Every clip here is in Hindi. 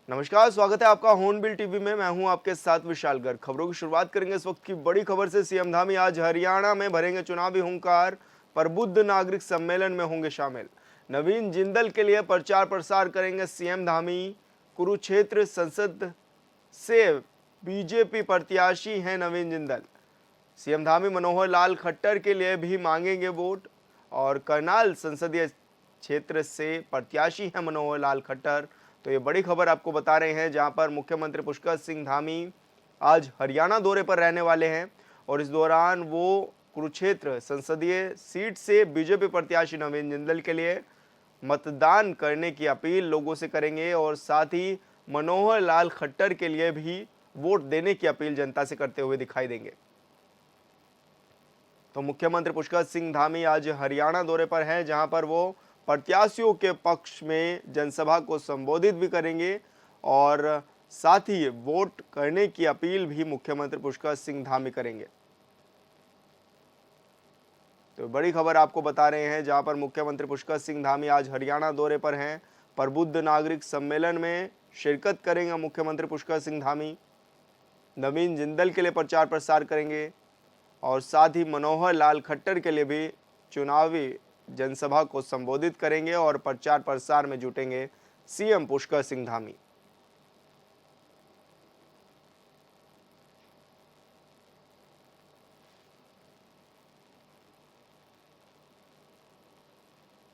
नमस्कार, स्वागत है आपका हॉर्नबिल टीवी में। मैं हूं आपके साथ विशाल गर्ग। खबरों की शुरुआत करेंगे इस वक्त की बड़ी खबर से। सीएम धामी आज हरियाणा में भरेंगे चुनावी हुंकार, प्रबुद्ध नागरिक सम्मेलन में होंगे शामिल। नवीन जिंदल के लिए प्रचार प्रसार करेंगे सीएम धामी। कुरुक्षेत्र संसद से बीजेपी प्रत्याशी हैं नवीन जिंदल। सीएम धामी मनोहर लाल खट्टर के लिए भी मांगेंगे वोट। और करनाल संसदीय क्षेत्र से प्रत्याशी हैं मनोहर लाल खट्टर। तो ये बड़ी खबर आपको बता रहे हैं, जहां पर मुख्यमंत्री पुष्कर सिंह धामी आज हरियाणा दौरे पर रहने वाले हैं और इस दौरान वो कुरुक्षेत्र संसदीय सीट से बीजेपी प्रत्याशी नवीन जिंदल के लिए मतदान करने की अपील लोगों से करेंगे और साथ ही मनोहर लाल खट्टर के लिए भी वोट देने की अपील जनता से करते हुए दिखाई देंगे। तो मुख्यमंत्री पुष्कर सिंह धामी आज हरियाणा दौरे पर हैं, जहां पर वो प्रत्याशियों के पक्ष में जनसभा को संबोधित भी करेंगे और साथ ही वोट करने की अपील भी मुख्यमंत्री पुष्कर सिंह धामी करेंगे। तो बड़ी खबर आपको बता रहे हैं, जहां पर मुख्यमंत्री पुष्कर सिंह धामी आज हरियाणा दौरे पर हैं। प्रबुद्ध नागरिक सम्मेलन में शिरकत करेंगे मुख्यमंत्री पुष्कर सिंह धामी। नवीन जिंदल के लिए प्रचार प्रसार करेंगे और साथ ही मनोहर लाल खट्टर के लिए भी चुनावी जनसभा को संबोधित करेंगे और प्रचार प्रसार में जुटेंगे सीएम पुष्कर सिंह धामी।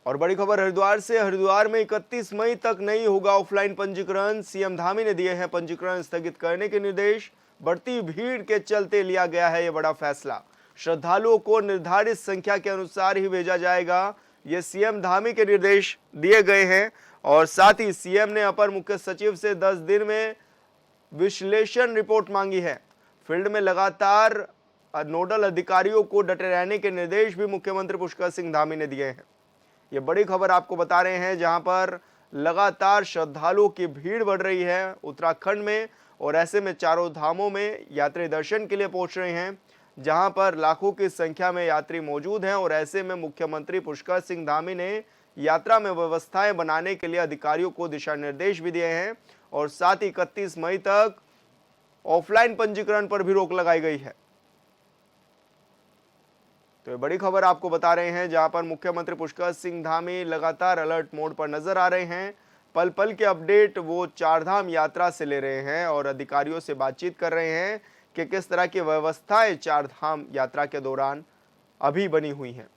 और बड़ी खबर हरिद्वार से। हरिद्वार में 31 मई तक नहीं होगा ऑफलाइन पंजीकरण। सीएम धामी ने दिए हैं पंजीकरण स्थगित करने के निर्देश। बढ़ती भीड़ के चलते लिया गया है यह बड़ा फैसला। श्रद्धालुओं को निर्धारित संख्या के अनुसार ही भेजा जाएगा, ये सीएम धामी के निर्देश दिए गए हैं। और साथ ही सीएम ने अपर मुख्य सचिव से 10 दिन में विश्लेषण रिपोर्ट मांगी है। फील्ड में लगातार नोडल अधिकारियों को डटे रहने के निर्देश भी मुख्यमंत्री पुष्कर सिंह धामी ने दिए हैं। ये बड़ी खबर आपको बता रहे हैं, जहां पर लगातार श्रद्धालुओं की भीड़ बढ़ रही है उत्तराखंड में और ऐसे में चारों धामों में यात्री दर्शन के लिए पहुंच रहे हैं, जहां पर लाखों की संख्या में यात्री मौजूद हैं। और ऐसे में मुख्यमंत्री पुष्कर सिंह धामी ने यात्रा में व्यवस्थाएं बनाने के लिए अधिकारियों को दिशा निर्देश भी दिए हैं और साथ ही 31 मई तक ऑफलाइन पंजीकरण पर भी रोक लगाई गई है। तो ये बड़ी खबर आपको बता रहे हैं, जहां पर मुख्यमंत्री पुष्कर सिंह धामी लगातार अलर्ट मोड पर नजर आ रहे हैं। पल पल के अपडेट वो चारधाम यात्रा से ले रहे हैं और अधिकारियों से बातचीत कर रहे हैं कि किस तरह की व्यवस्थाएं चारधाम यात्रा के दौरान अभी बनी हुई हैं।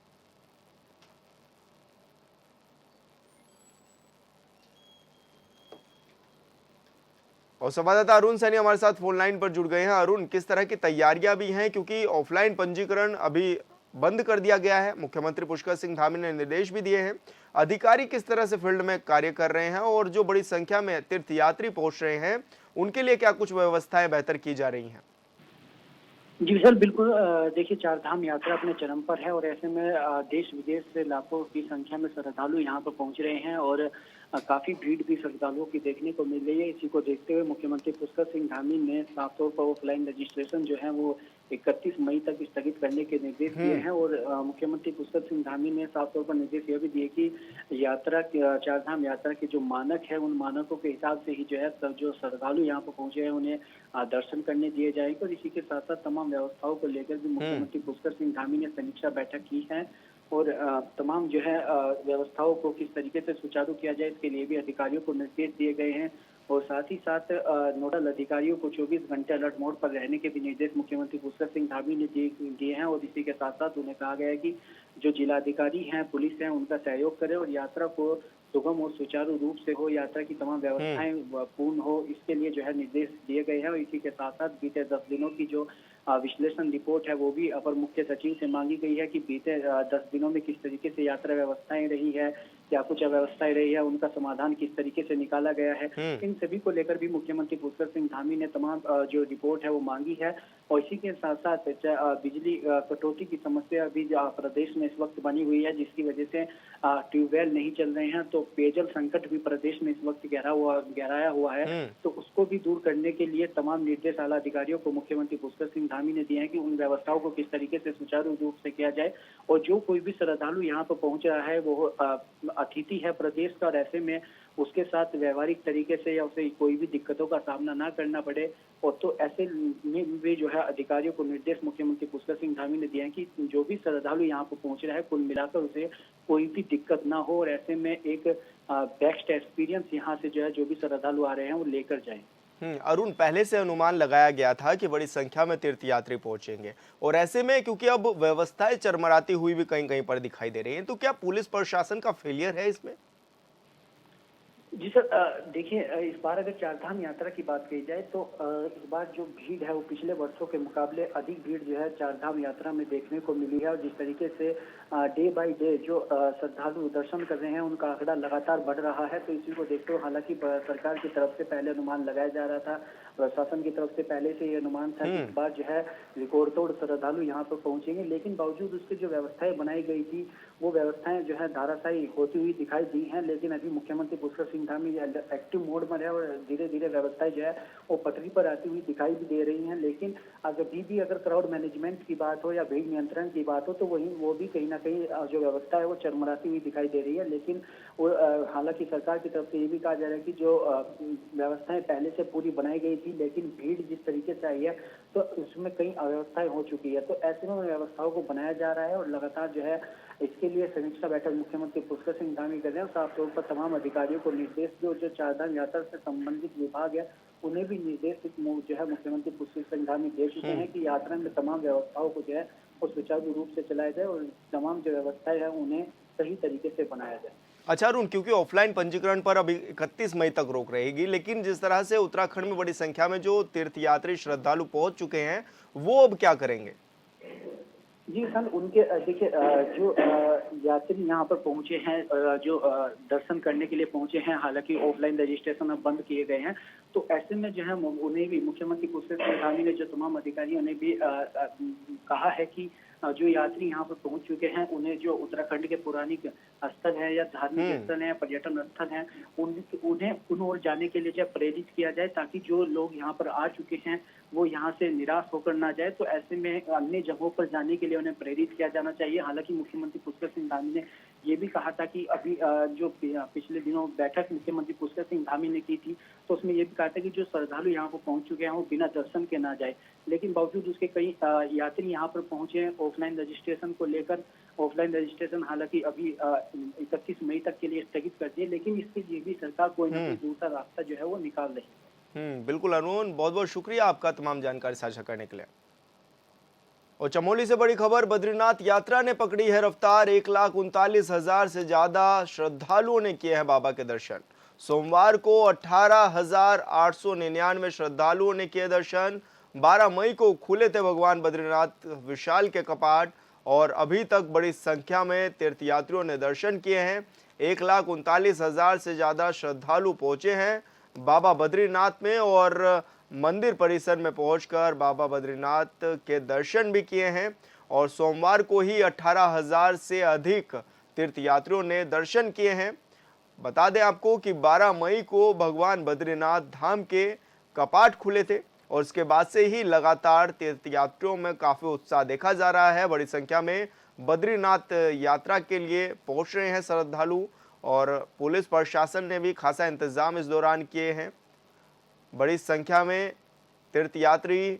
और संवाददाता अरुण सैनी हमारे साथ फोन लाइन पर जुड़ गए हैं। अरुण, किस तरह की तैयारियां भी हैं, क्योंकि ऑफलाइन पंजीकरण अभी बंद कर दिया गया है, मुख्यमंत्री पुष्कर सिंह धामी ने निर्देश भी दिए हैं। अधिकारी किस तरह से फील्ड में कार्य कर रहे हैं और जो बड़ी संख्या में तीर्थयात्री पहुंच रहे हैं उनके लिए क्या कुछ व्यवस्थाएं बेहतर की जा रही हैं? जी सर, बिल्कुल। देखिए, चार धाम यात्रा अपने चरम पर है और ऐसे में देश विदेश से लाखों की संख्या में श्रद्धालु यहाँ पर पहुंच रहे हैं और काफी भीड़ भी श्रद्धालुओं की देखने को मिल रही है। इसी को देखते हुए मुख्यमंत्री पुष्कर सिंह धामी ने साफ तौर पर ऑफलाइन रजिस्ट्रेशन जो है वो 31 मई तक स्थगित करने के निर्देश दिए हैं। और मुख्यमंत्री पुष्कर सिंह धामी ने साफ तौर पर निर्देश यह भी दिए कि यात्रा चार धाम यात्रा के जो मानक है उन मानकों के हिसाब से ही जो है सब जो श्रद्धालु यहाँ पर पहुंचे हैं उन्हें दर्शन करने दिए जाएंगे। और इसी के साथ साथ तमाम व्यवस्थाओं को लेकर भी मुख्यमंत्री पुष्कर सिंह धामी ने समीक्षा बैठक की है और तमाम जो है व्यवस्थाओं को किस तरीके से सुचारू किया जाए इसके लिए भी अधिकारियों को निर्देश दिए गए हैं। और साथ ही साथ नोडल अधिकारियों को 24 घंटे अलर्ट मोड पर रहने के भी निर्देश मुख्यमंत्री पुष्कर सिंह धामी ने दिए हैं। और इसी के साथ साथ उन्हें कहा गया है कि जो जिलाधिकारी हैं, पुलिस हैं, उनका सहयोग करें और यात्रा को सुगम और सुचारू रूप से हो, यात्रा की तमाम व्यवस्थाएं पूर्ण हो, इसके लिए जो है निर्देश दिए गए हैं। और इसी के साथ साथ बीते 10 दिनों की जो विश्लेषण रिपोर्ट है वो भी अपर मुख्य सचिव से मांगी गई है कि बीते 10 दिनों में किस तरीके से यात्रा व्यवस्थाएं रही है, क्या कुछ अव्यवस्थाएं रही है, उनका समाधान किस तरीके से निकाला गया है। इन सभी को लेकर भी मुख्यमंत्री पुष्कर सिंह धामी ने तमाम जो रिपोर्ट है वो मांगी है। और इसी के साथ साथ बिजली कटौती की समस्या भी प्रदेश में इस वक्त बनी हुई है, जिसकी वजह से ट्यूबवेल नहीं चल रहे हैं। तो पेयजल संकट भी प्रदेश में इस वक्त गहराया हुआ है। तो उसको भी दूर करने के लिए तमाम निर्देश आला अधिकारियों को मुख्यमंत्री पुष्कर सिंह धामी ने दिए हैं कि उन व्यवस्थाओं को किस तरीके से सुचारू रूप से किया जाए। और जो कोई भी श्रद्धालु यहाँ पर पहुंच रहा है वो अतिथि है प्रदेश का और ऐसे में उसके साथ व्यवहारिक तरीके से या उसे कोई भी दिक्कतों का सामना ना करना पड़े। और तो ऐसे में भी जो है अधिकारियों को निर्देश मुख्यमंत्री पुष्कर सिंह धामी ने दिए हैं कि जो भी श्रद्धालु यहाँ पर पहुंच रहा है कुल मिलाकर उसे कोई भी दिक्कत ना हो, और ऐसे में एक बेस्ट एक्सपीरियंस यहाँ से जो है जो भी श्रद्धालु आ रहे हैं वो लेकर जाएं। अरुण, पहले से अनुमान लगाया गया था कि बड़ी संख्या में तीर्थयात्री पहुंचेंगे, और ऐसे में क्योंकि अब व्यवस्थाएं चरमराती हुई भी कहीं कहीं पर दिखाई दे रही हैं, तो क्या पुलिस प्रशासन का फेलियर है इसमें? जी सर, देखिए, इस बार अगर चारधाम यात्रा की बात की जाए तो इस बार जो भीड़ है वो पिछले वर्षों के मुकाबले अधिक भीड़ जो है चारधाम यात्रा में देखने को मिली है। और जिस तरीके से डे बाय डे जो श्रद्धालु दर्शन कर रहे हैं उनका आंकड़ा लगातार बढ़ रहा है, तो इसी को देखते हुए हालांकि सरकार की तरफ से पहले अनुमान लगाया जा रहा था, प्रशासन की तरफ से पहले से ये अनुमान था कि इस बार जो है रिकॉर्ड तोड़ श्रद्धालु यहाँ पर पहुंचेंगे, लेकिन बावजूद उसके जो व्यवस्थाएं बनाई गई थी वो व्यवस्थाएं जो है धाराशायी होती हुई दिखाई दी हैं। लेकिन अभी मुख्यमंत्री पुष्कर सिंह धामी एक्टिव मोड में है और धीरे धीरे व्यवस्थाएं जो है वो पटरी पर आती हुई दिखाई भी दे रही हैं। लेकिन अगर क्राउड मैनेजमेंट की बात हो या भीड़ नियंत्रण की बात हो तो वो भी कहीं ना कहीं जो व्यवस्था है वो चरमराती हुई दिखाई दे रही है। लेकिन वो हालांकि सरकार की तरफ से ये भी कहा जा रहा है कि जो व्यवस्थाएं पहले से पूरी बनाई गई थी, लेकिन भीड़ जिस तरीके से आई है तो उसमें कई अव्यवस्थाएं हो चुकी है, तो ऐसे में व्यवस्थाओं को बनाया जा रहा है। और लगातार जो है इसके लिए समीक्षा बैठक मुख्यमंत्री पुष्कर सिंह धामी कर रहे हैं। साफ तौर पर तमाम अधिकारियों को निर्देश जो चारधाम यात्रा से संबंधित विभाग है उन्हें भी निर्देश जो है मुख्यमंत्री पुष्कर सिंह धामी दे चुके हैं कि यात्रा में तमाम व्यवस्थाओं को जो है वो सुचारू रूप से चलाया जाए और तमाम जो व्यवस्थाएं है उन्हें सही तरीके से बनाया जाए। अच्छा अरुण, क्योंकि ऑफलाइन पंजीकरण पर अभी 31 मई तक रोक रहेगी, लेकिन जिस तरह से उत्तराखंड में बड़ी संख्या में जो तीर्थयात्री श्रद्धालु पहुंच चुके हैं वो अब क्या करेंगे? जी सर, उनके देखिए जो यात्री यहाँ पर पहुंचे हैं, जो दर्शन करने के लिए पहुंचे हैं, हालांकि ऑफलाइन रजिस्ट्रेशन अब बंद किए गए हैं, तो ऐसे में जो है उन्हें भी मुख्यमंत्री पुष्कर सिंह धामी ने जो तमाम अधिकारियों ने भी कहा है कि जो यात्री यहाँ पर पहुंच चुके हैं उन्हें जो उत्तराखंड के पौराणिक स्थल है या धार्मिक स्थल है, पर्यटन स्थल है, उन्हें उन ओर जाने के लिए जो प्रेरित किया जाए, ताकि जो लोग यहाँ पर आ चुके हैं वो यहाँ से निराश होकर ना जाए। तो ऐसे में अन्य जगहों पर जाने के लिए उन्हें प्रेरित किया जाना चाहिए। हालांकि मुख्यमंत्री पुष्कर सिंह धामी ने ये भी कहा था कि अभी जो पिछले दिनों बैठक मुख्यमंत्री पुष्कर सिंह धामी ने की थी तो उसमें ये भी कहा था कि जो श्रद्धालु यहाँ पर पहुंच चुके हैं वो बिना दर्शन के ना जाए। लेकिन बावजूद उसके कई यात्री यहाँ पर पहुंचे हैं ऑफलाइन रजिस्ट्रेशन को लेकर। ऑफलाइन रजिस्ट्रेशन हालांकि अभी 31 मई तक के लिए स्थगित कर दिए, लेकिन इसके लिए भी सरकार कोई ना कोई दूसरा रास्ता जो है वो निकाल रही है। बिल्कुल अरुण, बहुत बहुत शुक्रिया आपका तमाम जानकारी साझा करने के लिए। और चमोली से बड़ी खबर, बद्रीनाथ यात्रा ने पकड़ी है रफ्तार। 1,39,000 से ज्यादा श्रद्धालुओं ने किए हैं बाबा के दर्शन। सोमवार को 18,899 श्रद्धालुओं ने किए दर्शन। 12 मई को खुले थे भगवान बद्रीनाथ विशाल के कपाट और अभी तक बड़ी संख्या में तीर्थयात्रियों ने दर्शन किए हैं। 1,39,000 से ज्यादा श्रद्धालु पहुंचे हैं बाबा बद्रीनाथ में और मंदिर परिसर में पहुंचकर बाबा बद्रीनाथ के दर्शन भी किए हैं। और सोमवार को ही 18,000 से अधिक तीर्थयात्रियों ने दर्शन किए हैं। बता दें आपको कि 12 मई को भगवान बद्रीनाथ धाम के कपाट खुले थे और उसके बाद से ही लगातार तीर्थयात्रियों में काफी उत्साह देखा जा रहा है। बड़ी संख्या में बद्रीनाथ यात्रा के लिए पहुंच रहे हैं श्रद्धालु और पुलिस प्रशासन ने भी खासा इंतजाम इस दौरान किए हैं। बड़ी संख्या में तीर्थयात्री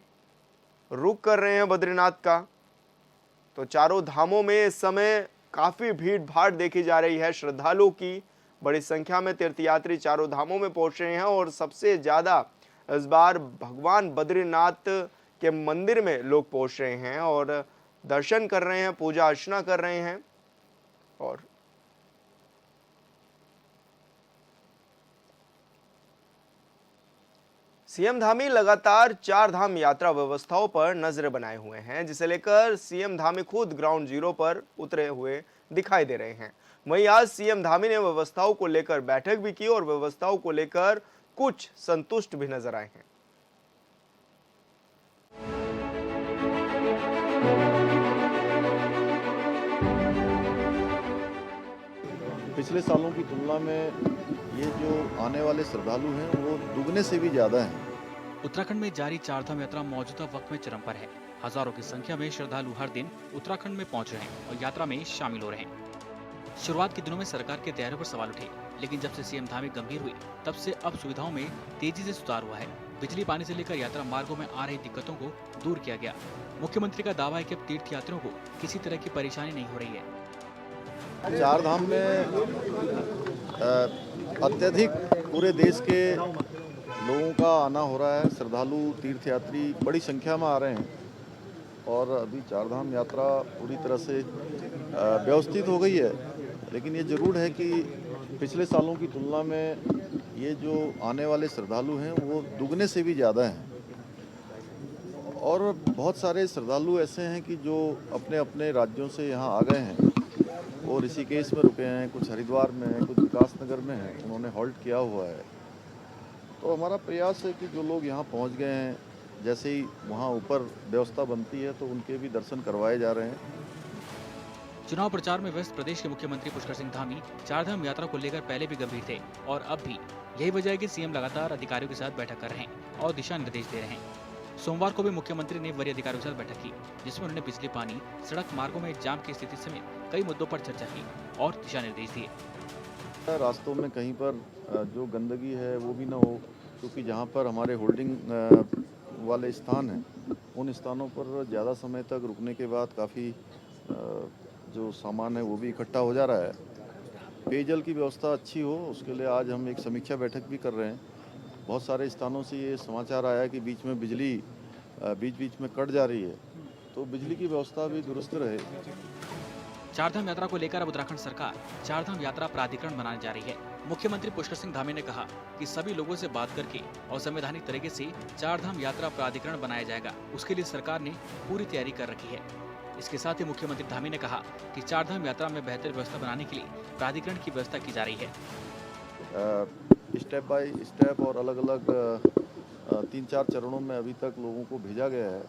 रुक कर रहे हैं बद्रीनाथ का। तो चारों धामों में इस समय काफी भीड़ भाड़ देखी जा रही है श्रद्धालुओं की। बड़ी संख्या में तीर्थयात्री चारों धामों में पहुंच रहे हैं और सबसे ज्यादा इस बार भगवान बद्रीनाथ के मंदिर में लोग पहुंच रहे हैं और दर्शन कर रहे हैं, पूजा अर्चना कर रहे हैं। और सीएम धामी लगातार चार धाम यात्रा व्यवस्थाओं पर नजर बनाए हुए हैं, जिसे लेकर सीएम धामी खुद ग्राउंड जीरो पर उतरे हुए दिखाई दे रहे हैं। वहीं आज सीएम धामी ने व्यवस्थाओं को लेकर बैठक भी की और व्यवस्थाओं को लेकर कुछ संतुष्ट भी नजर आए हैं। पिछले सालों की तुलना में ये जो आने वाले श्रद्धालु हैं वो दुगने से भी ज्यादा हैं। उत्तराखंड में जारी चारधाम यात्रा मौजूदा वक्त में चरम पर है। हजारों की संख्या में श्रद्धालु हर दिन उत्तराखंड में पहुंच रहे हैं और यात्रा में शामिल हो रहे हैं। शुरुआत के दिनों में सरकार के तैयारियों पर सवाल उठे, लेकिन जब से सीएम धामी गंभीर हुई, तब से अब सुविधाओं में तेजी से सुधार हुआ है। बिजली पानी से लेकर यात्रा मार्गों में आ रही दिक्कतों को दूर किया गया। मुख्यमंत्री का दावा है कि अब तीर्थ यात्रियों को किसी तरह की परेशानी नहीं हो रही है। चार धाम में अत्यधिक पूरे देश के लोगों का आना हो रहा है। श्रद्धालु तीर्थयात्री बड़ी संख्या में आ रहे हैं और अभी चार धाम यात्रा पूरी तरह से व्यवस्थित हो गई है। लेकिन ये ज़रूर है कि पिछले सालों की तुलना में ये जो आने वाले श्रद्धालु हैं वो दुगने से भी ज़्यादा हैं और बहुत सारे श्रद्धालु ऐसे हैं कि जो अपने अपने राज्यों से यहाँ आ गए हैं। वो ऋषिकेश में रुके हैं, कुछ हरिद्वार में हैं, कुछ विकासनगर में हैं, उन्होंने हॉल्ट किया हुआ है। तो हमारा प्रयास है कि जो लोग यहाँ पहुँच गए हैं, जैसे ही वहाँ ऊपर व्यवस्था बनती है तो उनके भी दर्शन करवाए जा रहे हैं। चुनाव प्रचार में व्यस्त प्रदेश के मुख्यमंत्री पुष्कर सिंह धामी चारधाम यात्रा को लेकर पहले भी गंभीर थे और अब भी। यही वजह है कि सीएम लगातार अधिकारियों के साथ बैठक कर रहे हैं और दिशा निर्देश दे रहे हैं। सोमवार को भी मुख्यमंत्री ने वरीय अधिकारियों के साथ बैठक की, जिसमें उन्होंने बिजली पानी, सड़क मार्गों में जाम की स्थिति समेत कई मुद्दों पर चर्चा की और दिशा निर्देश दिए। रास्तों में कहीं पर जो गंदगी है वो भी ना हो, क्योंकि जहाँ पर हमारे होल्डिंग वाले स्थान हैं उन स्थानों पर ज़्यादा समय तक रुकने के बाद काफ़ी जो सामान है वो भी इकट्ठा हो जा रहा है। पेयजल की व्यवस्था अच्छी हो, उसके लिए आज हम एक समीक्षा बैठक भी कर रहे हैं। बहुत सारे स्थानों से ये समाचार आया कि बीच में बिजली बीच में कट जा रही है, तो बिजली की व्यवस्था भी दुरुस्त रहे। चारधाम यात्रा को लेकर अब उत्तराखंड सरकार चारधाम यात्रा प्राधिकरण बनाने जा रही है। मुख्यमंत्री पुष्कर सिंह धामी ने कहा कि सभी लोगों से बात करके और संवैधानिक तरीके से चारधाम यात्रा प्राधिकरण बनाया जाएगा। उसके लिए सरकार ने पूरी तैयारी कर रखी है। इसके साथ ही मुख्यमंत्री धामी ने कहा कि चारधाम यात्रा में बेहतर व्यवस्था बनाने के लिए प्राधिकरण की व्यवस्था की जा रही है। स्टेप बाय स्टेप और अलग अलग 3-4 चरणों में अभी तक लोगों को भेजा गया है।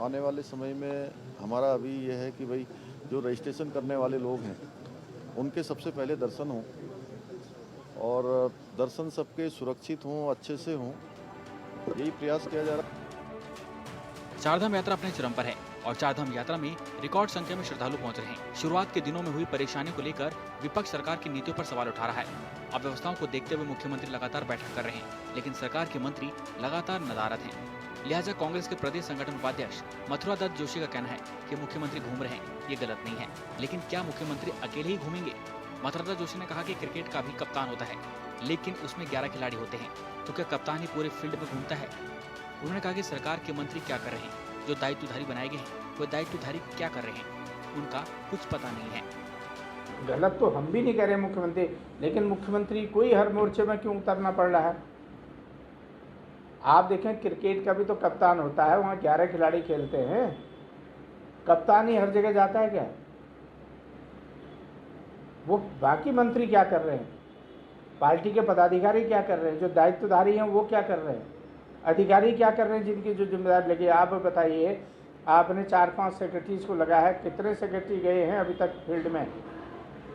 आने वाले समय में हमारा अभी यह है कि भाई जो रजिस्ट्रेशन करने वाले लोग हैं उनके सबसे पहले दर्शन हों और दर्शन सबके सुरक्षित हों, अच्छे से हों, यही प्रयास किया जा रहा है। चारधाम यात्रा अपने चरम पर है और चारधाम यात्रा में रिकॉर्ड संख्या में श्रद्धालु पहुंच रहे हैं। शुरुआत के दिनों में हुई परेशानियों को लेकर विपक्ष सरकार की नीतियों पर सवाल उठा रहा है। अव्यवस्थाओं को देखते हुए मुख्यमंत्री लगातार बैठक कर रहे हैं, लेकिन सरकार के मंत्री लगातार नदारद हैं। लिहाजा कांग्रेस के प्रदेश संगठन उपाध्यक्ष मथुरा दत्त जोशी का कहना है कि मुख्यमंत्री घूम रहे हैं, ये गलत नहीं है। लेकिन क्या मुख्यमंत्री अकेले ही घूमेंगे? मथुरा दत्त जोशी ने कहा कि क्रिकेट का भी कप्तान होता है, लेकिन उसमें 11 खिलाड़ी होते हैं, तो क्या कप्तान ही पूरे फील्ड में घूमता है? उन्होंने कहा कि सरकार के मंत्री क्या कर रहे हैं, जो दायित्वधारी बनाए गए हैं वो दायित्वधारी क्या कर रहे हैं, उनका कुछ पता नहीं है। गलत तो हम भी नहीं कह रहे मुख्यमंत्री, लेकिन मुख्यमंत्री को ही हर मोर्चे में क्यों उतरना पड़ रहा है? आप देखें, क्रिकेट का भी तो कप्तान होता है, वहाँ 11 खिलाड़ी खेलते हैं, कप्तान ही हर जगह जाता है क्या? वो बाकी मंत्री क्या कर रहे हैं, पार्टी के पदाधिकारी क्या कर रहे हैं, जो दायित्वधारी हैं वो क्या कर रहे हैं, अधिकारी क्या कर रहे हैं जिनकी जो जिम्मेदारी लगी? आप बताइए, आपने 4-5 सेक्रेटरीज को लगाया है, कितने सेक्रेटरी गए हैं अभी तक फील्ड में?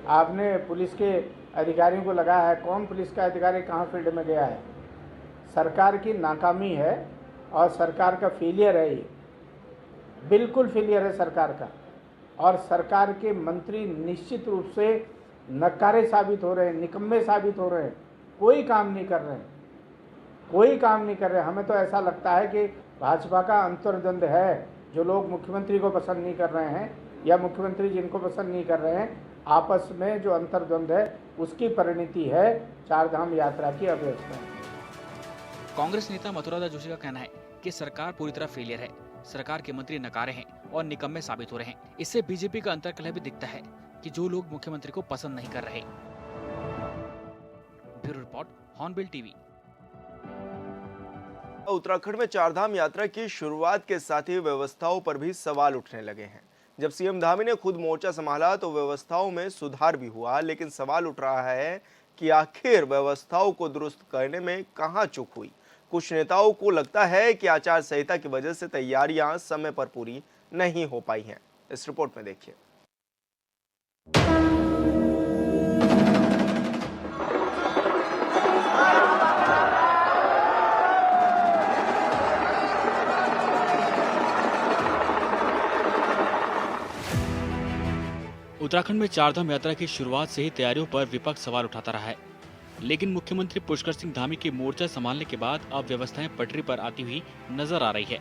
आपने पुलिस के अधिकारियों को लगाया है, कौन पुलिस का अधिकारी कहाँ फील्ड में गया है? सरकार की नाकामी है और सरकार का फेलियर है, ये बिल्कुल फेलियर है सरकार का। और सरकार के मंत्री निश्चित रूप से नकारे साबित हो रहे हैं, निकम्मे साबित हो रहे हैं, कोई काम नहीं कर रहे हैं, कोई काम नहीं कर रहे। हमें तो ऐसा लगता है कि भाजपा का अंतर्द्वंद है, जो लोग मुख्यमंत्री को पसंद नहीं कर रहे हैं या मुख्यमंत्री जिनको पसंद नहीं कर रहे हैं, आपस में जो अंतर्द्वंद है उसकी परिणति है चारधाम यात्रा की अव्यवस्था। कांग्रेस नेता मथुरा दत्त जोशी का कहना है कि सरकार पूरी तरह फेलियर है, सरकार के मंत्री नकारे हैं और निकम्मे साबित हो रहे हैं। इससे बीजेपी का अंतर्कलह भी दिखता है कि जो लोग मुख्यमंत्री को पसंद नहीं कर रहे। Bureau report, hornbill TV. Uttarakhand में चारधाम यात्रा की शुरुआत के साथ ही व्यवस्थाओं पर भी सवाल उठने लगे हैं। जब सीएम धामी ने खुद मोर्चा संभाला तो व्यवस्थाओं में सुधार भी हुआ, लेकिन सवाल उठ रहा है कि आखिर व्यवस्थाओं को दुरुस्त करने में कहां चूक हुई। कुछ नेताओं को लगता है कि आचार संहिता की वजह से तैयारियां समय पर पूरी नहीं हो पाई हैं। इस रिपोर्ट में देखिए। उत्तराखंड में चारधाम यात्रा की शुरुआत से ही तैयारियों पर विपक्ष सवाल उठाता रहा है, लेकिन मुख्यमंत्री पुष्कर सिंह धामी के मोर्चा संभालने के बाद अब व्यवस्थाएं पटरी पर आती हुई नजर आ रही है।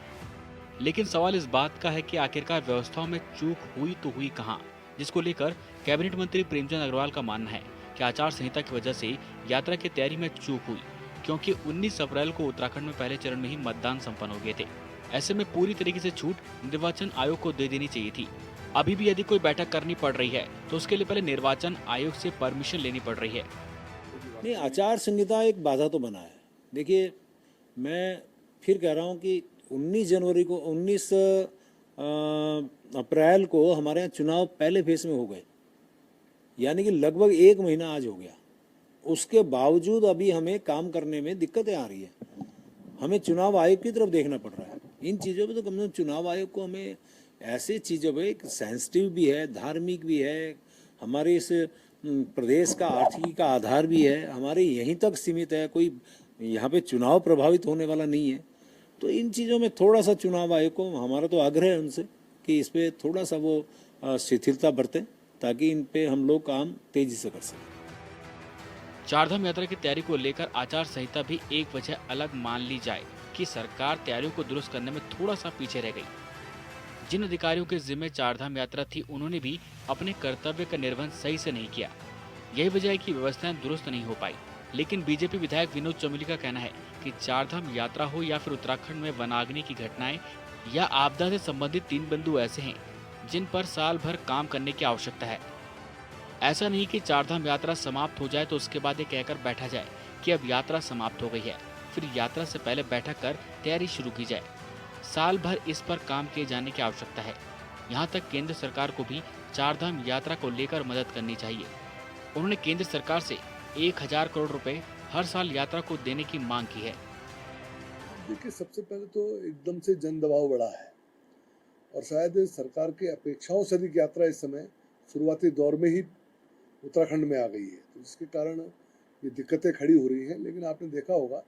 लेकिन सवाल इस बात का है कि आखिरकार व्यवस्थाओं में चूक हुई तो हुई कहां, जिसको लेकर कैबिनेट मंत्री प्रेमचंद अग्रवाल का मानना है कि आचार संहिता की वजह से यात्रा की तैयारी में चूक हुई, क्योंकि 19 अप्रैल को उत्तराखंड में पहले चरण में ही मतदान संपन्न हो गए थे। ऐसे में पूरी तरीके से छूट निर्वाचन आयोग को दे देनी चाहिए थी। अभी भी यदि कोई बैठक करनी पड़ रही है तो उसके लिए पहले निर्वाचन आयोग से परमिशन लेनी पड़ रही है। नहीं, आचार संहिता एक बाधा तो बना है। देखिए, मैं फिर कह रहा हूँ कि 19 अप्रैल को हमारे यहाँ चुनाव पहले फेज में हो गए, यानी कि लगभग 1 महीना आज हो गया। उसके बावजूद अभी हमें काम करने में दिक्कतें आ रही है। हमें चुनाव आयोग की तरफ देखना पड़ रहा है। इन चीज़ों पे तो कम से कम चुनाव आयोग को हमें ऐसे चीज़ों पे सेंसिटिव भी है, धार्मिक भी है, हमारे इस प्रदेश का आर्थिकी का आधार भी है, हमारे यहीं तक सीमित है, कोई यहाँ पे चुनाव प्रभावित होने वाला नहीं है। तो इन चीज़ों में थोड़ा सा चुनाव आयोग को हमारा तो आग्रह है उनसे कि इस पर थोड़ा सा वो शिथिलता बरतें, ताकि इन पे हम लोग काम तेजी से कर सकें। चारधाम यात्रा की तैयारी को लेकर आचार संहिता भी एक वजह अलग मान ली जाए कि सरकार तैयारियों को दुरुस्त करने में थोड़ा सा पीछे रह गई। जिन अधिकारियों के जिम्मे चारधाम यात्रा थी, उन्होंने भी अपने कर्तव्य का निर्वहन सही से नहीं किया। यही वजह है कि व्यवस्थाएं दुरुस्त नहीं हो पाई। लेकिन बीजेपी विधायक विनोद चमोली का कहना है कि चारधाम यात्रा हो या फिर उत्तराखंड में वनाग्नि की घटनाएं या आपदा से संबंधित 3 बिंदु ऐसे हैं जिन पर साल भर काम करने की आवश्यकता है। ऐसा नहीं कि चारधाम यात्रा समाप्त हो जाए तो उसके बाद ये कहकर बैठा जाए कि अब यात्रा समाप्त हो गई है, फिर यात्रा से पहले बैठक कर तैयारी शुरू की जाए। साल भर इस पर काम किए जाने की आवश्यकता है। यहाँ तक केंद्र सरकार को भी चारधाम यात्रा को लेकर मदद करनी चाहिए। उन्होंने केंद्र सरकार से 1000 करोड़ रुपए हर साल यात्रा को देने की मांग की है। देखिए, सबसे पहले तो एकदम से जन दबाव बढ़ा है और शायद सरकार की अपेक्षाओं से अधिक यात्रा इस समय शुरुआती दौर में ही उत्तराखंड में आ गई है, तो जिसके कारण ये दिक्कतें खड़ी हो रही हैं। लेकिन आपने देखा होगा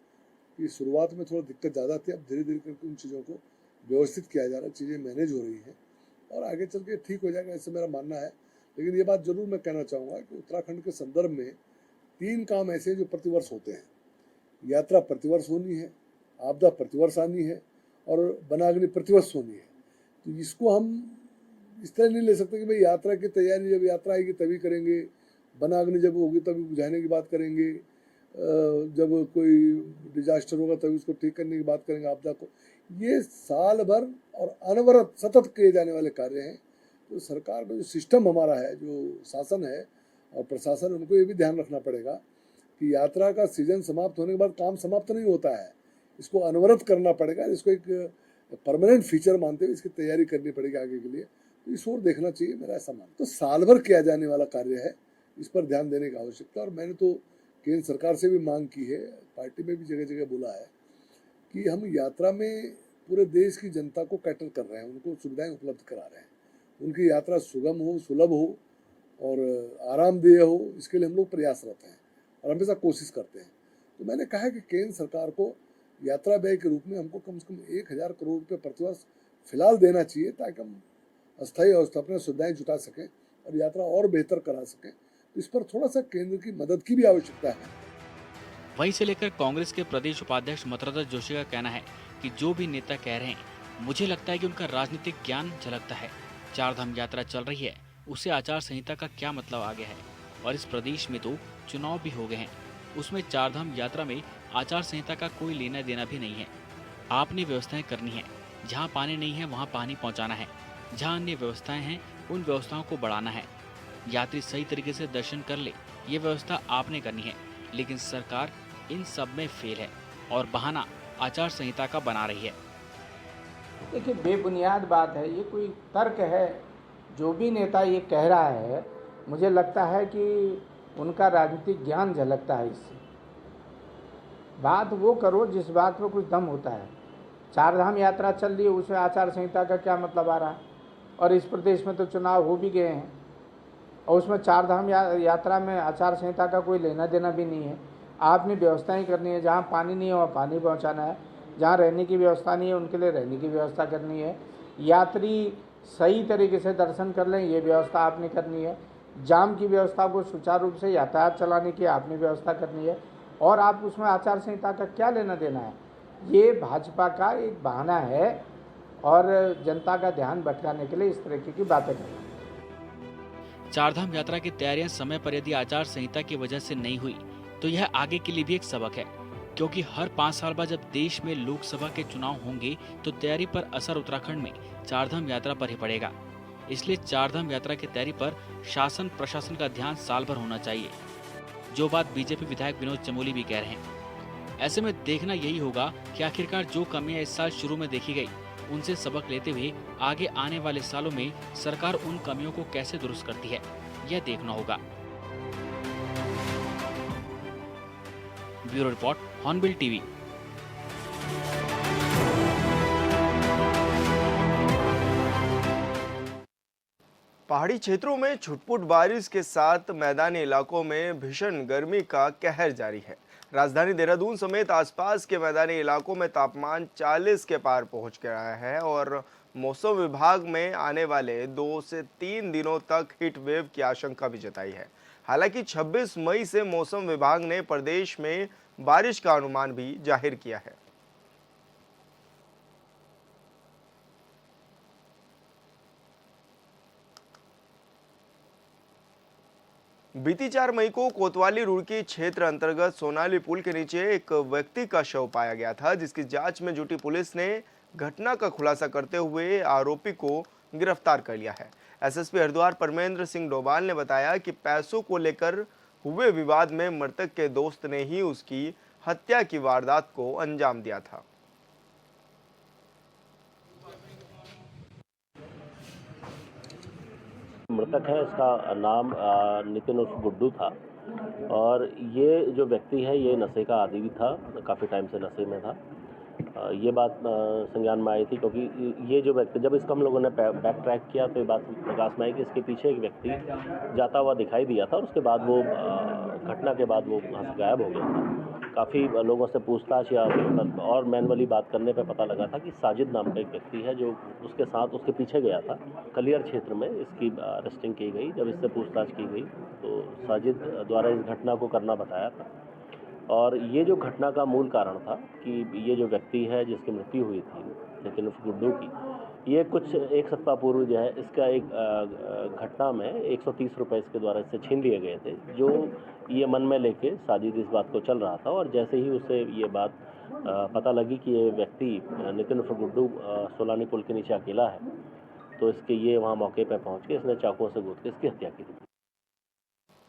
कि शुरुआत में थोड़ा दिक्कत ज़्यादा थी, अब धीरे धीरे करके उन चीज़ों को व्यवस्थित किया जा रहा है, चीज़ें मैनेज हो रही हैं और आगे चल के ठीक हो जाएगा, ऐसे मेरा मानना है। लेकिन ये बात जरूर मैं कहना चाहूँगा कि उत्तराखंड के संदर्भ में 3 काम ऐसे हैं जो प्रतिवर्ष होते हैं। यात्रा प्रतिवर्ष होनी है, आपदा प्रतिवर्ष आनी है और वनाग्नि प्रतिवर्ष होनी है। तो इसको हम इस तरह नहीं ले सकते कि भाई यात्रा की तैयारी जब यात्रा आएगी तभी करेंगे, वनाग्नि जब होगी तभी बुझाने की बात करेंगे, जब कोई डिजास्टर होगा तभी उसको ठीक करने की बात करेंगे आपदा को। ये साल भर और अनवरत सतत किए जाने वाले कार्य हैं। तो सरकार का जो सिस्टम हमारा है, जो शासन है और प्रशासन, उनको ये भी ध्यान रखना पड़ेगा कि यात्रा का सीजन समाप्त होने के बाद काम समाप्त नहीं होता है, इसको अनवरत करना पड़ेगा, इसको एक परमानेंट फीचर मानते हुए इसकी तैयारी करनी पड़ेगी आगे के लिए। तो इस ओर देखना चाहिए, मेरा ऐसा मानना। तो साल भर किया जाने वाला कार्य है, इस पर ध्यान देने की आवश्यकता। और मैंने तो केंद्र सरकार से भी मांग की है, पार्टी में भी जगह जगह बोला है कि हम यात्रा में पूरे देश की जनता को कैटर कर रहे हैं, उनको सुविधाएं उपलब्ध करा रहे हैं, उनकी यात्रा सुगम हो, सुलभ हो और आरामदेह हो, इसके लिए हम लोग प्रयासरत हैं और हमेशा कोशिश करते हैं। तो मैंने कहा है कि केंद्र सरकार को यात्रा व्यय के रूप में हमको कम से कम 1000 करोड़ रुपये प्रतिवर्ष फिलहाल देना चाहिए, ताकि हम अस्थायी अवस्था अपने सुविधाएं जुटा सकें और यात्रा और बेहतर करा सकें। तो इस पर थोड़ा सा केंद्र की मदद की भी आवश्यकता है। वहीं से लेकर कांग्रेस के प्रदेश उपाध्यक्ष मथुरा जोशी का कहना है कि जो भी नेता कह रहे हैं, मुझे लगता है कि उनका राजनीतिक ज्ञान झलकता है। चारधाम यात्रा चल रही है, उससे आचार संहिता का क्या मतलब आ गया है? और इस प्रदेश में तो चुनाव भी हो गए हैं, उसमें चारधाम यात्रा में आचार संहिता का कोई लेना देना भी नहीं है। आपने व्यवस्थाएं करनी है, जहाँ पानी नहीं है वहाँ पानी पहुँचाना है, जहाँ अन्य व्यवस्थाएं हैं उन व्यवस्थाओं को बढ़ाना है। यात्री सही तरीके से दर्शन कर ले, ये व्यवस्था आपने करनी है। लेकिन सरकार इन सब में फेल है और बहाना आचार संहिता का बना रही है। देखिए, बेबुनियाद बात है, ये कोई तर्क है? जो भी नेता ये कह रहा है, मुझे लगता है कि उनका राजनीतिक ज्ञान झलकता है इससे। बात वो करो जिस बात में कुछ दम होता है। चारधाम यात्रा चल रही है, उसमें आचार संहिता का क्या मतलब आ रहा है? और इस प्रदेश में तो चुनाव हो भी गए हैं और उसमें चारधाम यात्रा में आचार संहिता का कोई लेना देना भी नहीं है। आपने व्यवस्थाएं करनी है, जहाँ पानी नहीं है वहाँ पानी पहुँचाना है, जहाँ रहने की व्यवस्था नहीं है उनके लिए रहने की व्यवस्था करनी है। यात्री सही तरीके से दर्शन कर लें, ये व्यवस्था आपने करनी है। जाम की व्यवस्था को सुचारू रूप से यातायात चलाने की आपने व्यवस्था करनी है। और आप उसमें आचार संहिता का क्या लेना देना है? ये भाजपा का एक बहाना है और जनता का ध्यान भटकाने के लिए इस तरीके की बातें कर रहे हैं। चारधाम यात्रा की तैयारियां समय पर यदि आचार संहिता की वजह से नहीं हुई तो यह आगे के लिए भी एक सबक है, क्योंकि हर 5 साल बाद जब देश में लोकसभा के चुनाव होंगे तो तैयारी पर असर उत्तराखंड में चारधाम यात्रा पर ही पड़ेगा। इसलिए चारधाम यात्रा की तैयारी पर शासन प्रशासन का ध्यान साल भर होना चाहिए, जो बात बीजेपी विधायक विनोद चमोली भी कह रहे हैं। ऐसे में देखना यही होगा कि आखिरकार जो कमियां इस साल शुरू में देखी गई उनसे सबक लेते हुए आगे आने वाले सालों में सरकार उन कमियों को कैसे दुरुस्त करती है, यह देखना होगा। Bureau report, hornbill TV. पहाड़ी क्षेत्रों में छुटपुट बारिश के साथ मैदानी इलाकों में भीषण गर्मी का कहर जारी है। राजधानी देहरादून समेत आसपास के मैदानी इलाकों में तापमान 40 के पार पहुंच गया है और मौसम विभाग में आने वाले 2 से 3 दिनों तक हीट वेव की आशंका भी जताई है। हालांकि 26 मई से मौसम विभाग ने प्रदेश में बारिश का अनुमान भी जाहिर किया है। बीती 4 मई को कोतवाली रुड़की क्षेत्र अंतर्गत सोनाली पुल के नीचे एक व्यक्ति का शव पाया गया था, जिसकी जांच में जुटी पुलिस ने घटना का खुलासा करते हुए आरोपी को गिरफ्तार कर लिया है। एसएसपी हरिद्वार परमेंद्र सिंह डोभाल ने बताया कि पैसों को लेकर हुए विवाद में मृतक के दोस्त ने ही उसकी हत्या की वारदात को अंजाम दिया था। मृतक है, इसका नाम नितिन उर्फ गुड्डू था और ये जो व्यक्ति है ये नशे का आदी भी था, काफ़ी टाइम से नशे में था। ये बात संज्ञान में आई थी क्योंकि ये जो व्यक्ति, जब इसका हम लोगों ने बैक ट्रैक किया तो ये बात प्रकाश में आई कि इसके पीछे एक व्यक्ति जाता हुआ दिखाई दिया था और उसके बाद वो घटना के बाद वो वहाँ से गायब हो गया था। काफ़ी लोगों से पूछताछ या और मैनुअली बात करने पे पता लगा था कि साजिद नाम का एक व्यक्ति है जो उसके साथ उसके पीछे गया था। कलियर क्षेत्र में इसकी अरेस्टिंग की गई। जब इससे पूछताछ की गई तो साजिद द्वारा इस घटना को करना बताया था और ये जो घटना का मूल कारण था कि ये जो व्यक्ति है जिसकी मृत्यु हुई थी नितिन उर्फ गुड्डू की, ये कुछ एक सप्ताह पूर्व जो है इसका एक घटना में 130 रुपये इसके द्वारा इससे छीन लिए गए थे, जो ये मन में लेके साजिद इस बात को चल रहा था। और जैसे ही उसे ये बात पता लगी कि ये व्यक्ति नितिन उर्फ गुड्डू सोलानी पुल के नीचे अकेला है, तो इसके ये वहाँ मौके पर पहुँच के इसने चाकुओं से गोद के इसकी हत्या की थी।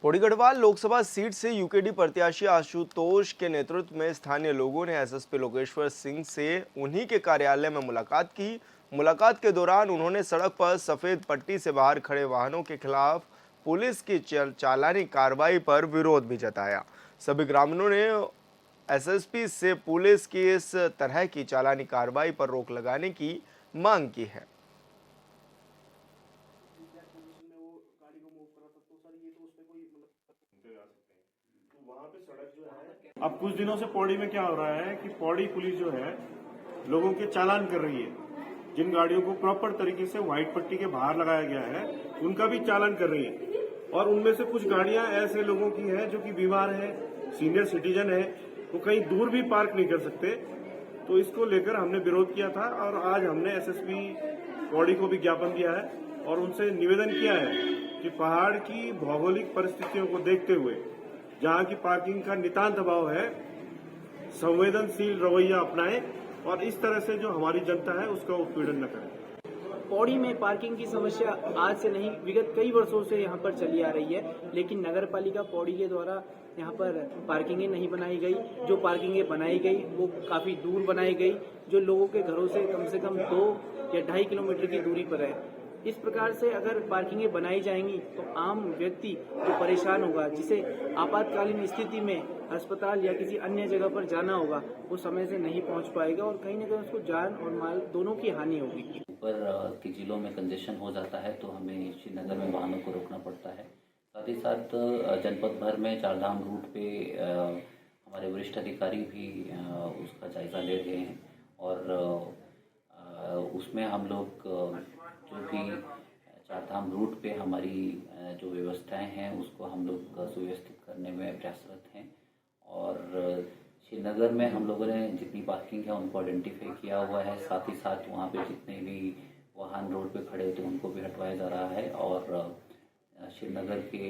पौड़ी गढ़वाल लोकसभा सीट से यूकेडी प्रत्याशी आशुतोष के नेतृत्व में स्थानीय लोगों ने एसएसपी लोकेश्वर सिंह से उन्हीं के कार्यालय में मुलाकात की। मुलाकात के दौरान उन्होंने सड़क पर सफेद पट्टी से बाहर खड़े वाहनों के खिलाफ पुलिस की चालानी कार्रवाई पर विरोध भी जताया। सभी ग्रामीणों ने एसएसपी से पुलिस की इस तरह की चालानी कार्रवाई पर रोक लगाने की मांग की है। अब कुछ दिनों से पौड़ी में क्या हो रहा है कि पौड़ी पुलिस जो है लोगों के चालान कर रही है। जिन गाड़ियों को प्रॉपर तरीके से व्हाइट पट्टी के बाहर लगाया गया है उनका भी चालान कर रही है और उनमें से कुछ गाड़ियां ऐसे लोगों की है जो कि बीमार है, सीनियर सिटीजन है, वो कहीं दूर भी पार्क नहीं कर सकते। तो इसको लेकर हमने विरोध किया था और आज हमने एसएसपी पौड़ी को भी ज्ञापन दिया है और उनसे निवेदन किया है कि पहाड़ की भौगोलिक परिस्थितियों को देखते हुए जहां की पार्किंग का नितांत अभाव है, संवेदनशील रवैया अपनाएं और इस तरह से जो हमारी जनता है उसका उत्पीड़न न करें। पौड़ी में पार्किंग की समस्या आज से नहीं, विगत कई वर्षों से यहाँ पर चली आ रही है, लेकिन नगर पालिका पौड़ी के द्वारा यहाँ पर पार्किंगें नहीं बनाई गई। जो पार्किंगें बनाई गई वो काफी दूर बनाई गई, जो लोगों के घरों से कम 2 या 2.5 किलोमीटर की दूरी पर है। इस प्रकार से अगर पार्किंगें बनाई जाएंगी तो आम व्यक्ति जो परेशान होगा, जिसे आपातकालीन स्थिति में अस्पताल या किसी अन्य जगह पर जाना होगा, वो समय से नहीं पहुंच पाएगा और कहीं न कहीं उसको जान और माल दोनों की हानि होगी। ऊपर के जिलों में कंजेशन हो जाता है तो हमें श्रीनगर में वाहनों को रोकना पड़ता है। साथ ही साथ जनपद भर में चारधाम रूट पे हमारे वरिष्ठ अधिकारी भी उसका जायजा ले रहे हैं और उसमें हम लोग जो भी चारधाम रूट पे हमारी जो व्यवस्थाएं हैं उसको हम लोग सुव्यवस्थित करने में प्रयासरत हैं। और श्रीनगर में हम लोगों ने जितनी पार्किंग है उनको आइडेंटिफाई किया हुआ है, साथ ही साथ वहाँ पे जितने भी वाहन रोड पे खड़े होते हैं उनको भी हटवाया जा रहा है। और श्रीनगर के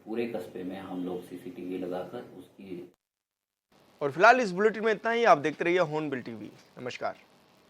पूरे कस्बे में हम लोग CCTV लगाकर उसकी। और फिलहाल इस बुलेटिन में इतना ही। आप देखते रहिए हॉर्नबिल टीवी। नमस्कार।